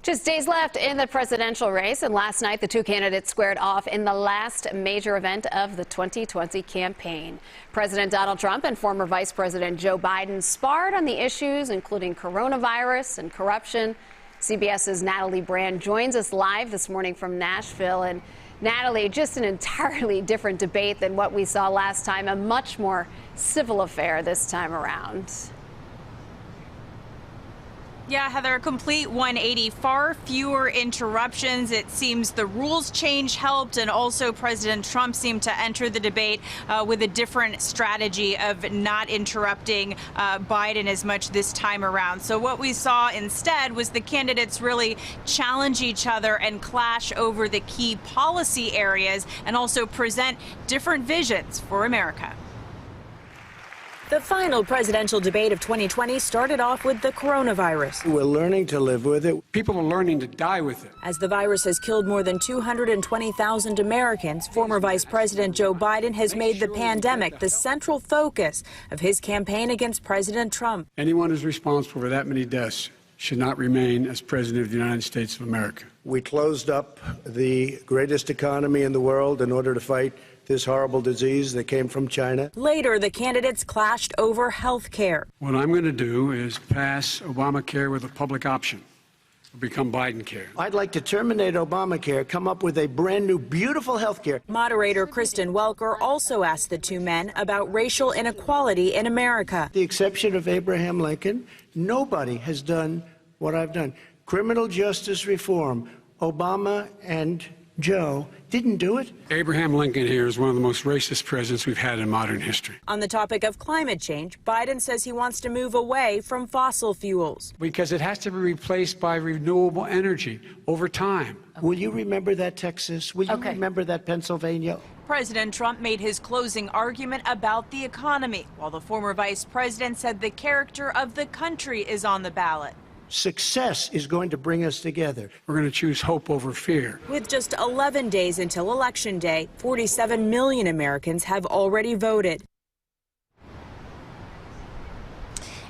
Just days left in the presidential race, and last night the two candidates squared off in the last major event of the 2020 campaign. President Donald Trump and former Vice President Joe Biden sparred on the issues including coronavirus and corruption. CBS's Natalie Brand joins us live this morning from Nashville. And Natalie, just an entirely different debate than what we saw last time, a much more civil affair this time around. Yeah, Heather, a complete 180, far fewer interruptions. It seems the rules change helped, and also President Trump seemed to enter the debate with a different strategy of not interrupting Biden as much this time around. So what we saw instead was the candidates really challenge each other and clash over the key policy areas and also present different visions for America. The final presidential debate of 2020 started off with the coronavirus. We're learning to live with it. People are learning to die with it. As the virus has killed more than 220,000 Americans, former Vice President Joe Biden has made the pandemic the central focus of his campaign against President Trump. Anyone who's responsible for that many deaths should not remain as President of the United States of America. We closed up the greatest economy in the world in order to fight this horrible disease that came from China. Later, the candidates clashed over health care. What I'm going to do is pass Obamacare with a public option. It'll become Biden care. I'd like to terminate Obamacare, come up with a brand new, beautiful health care. Moderator Kristen Welker also asked the two men about racial inequality in America. The exception of Abraham Lincoln, nobody has done what I've done. Criminal justice reform, Obama and Joe didn't do it. Abraham Lincoln here is one of the most racist presidents we've had in modern history. On the topic of climate change, Biden says he wants to move away from fossil fuels. Because it has to be replaced by renewable energy over time. Will you remember that, Texas? Will you remember that, Pennsylvania? President Trump made his closing argument about the economy, while the former vice president said the character of the country is on the ballot. Success is going to bring us together. We're going to choose hope over fear. With just 11 days until Election Day, 47 million Americans have already voted.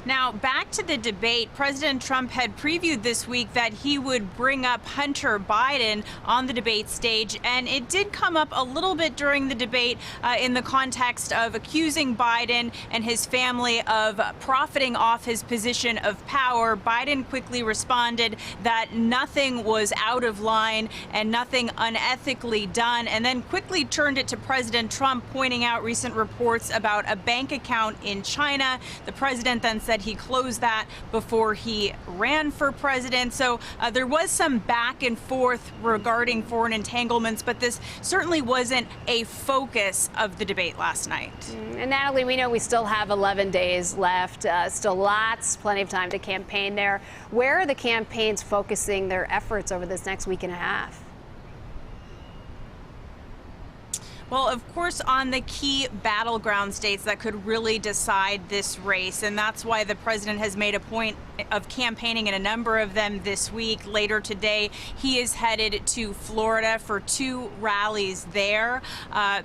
Now, back to the debate. President Trump had previewed this week that he would bring up Hunter Biden on the debate stage, and it did come up a little bit during the debate in the context of accusing Biden and his family of profiting off his position of power. Biden quickly responded that nothing was out of line and nothing unethically done, and then quickly turned it to President Trump, pointing out recent reports about a bank account in China. The president then said he closed that before he ran for president. So there was some back and forth regarding foreign entanglements, but this certainly wasn't a focus of the debate last night. And Natalie, we know we still have 11 days left, still plenty of time to campaign there. Where are the campaigns focusing their efforts over this next week and a half? Well, of course, on the key battleground states that could really decide this race. And that's why the president has made a point of campaigning in a number of them this week. Later today, he is headed to Florida for 2 rallies there.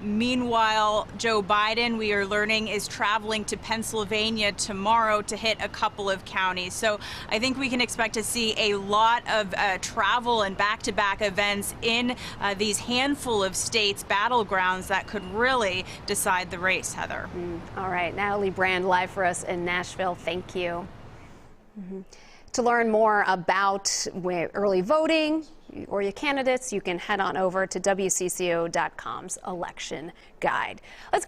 Meanwhile, Joe Biden, we are learning, is traveling to Pennsylvania tomorrow to hit a couple of counties. So I think we can expect to see a lot of travel and back-to-back events in these handful of states, battlegrounds, that could really decide the race, Heather. All right, Natalie Brand live for us in Nashville. Thank you. To learn more about early voting or your candidates, you can head on over to WCCO.com's election guide. Let's get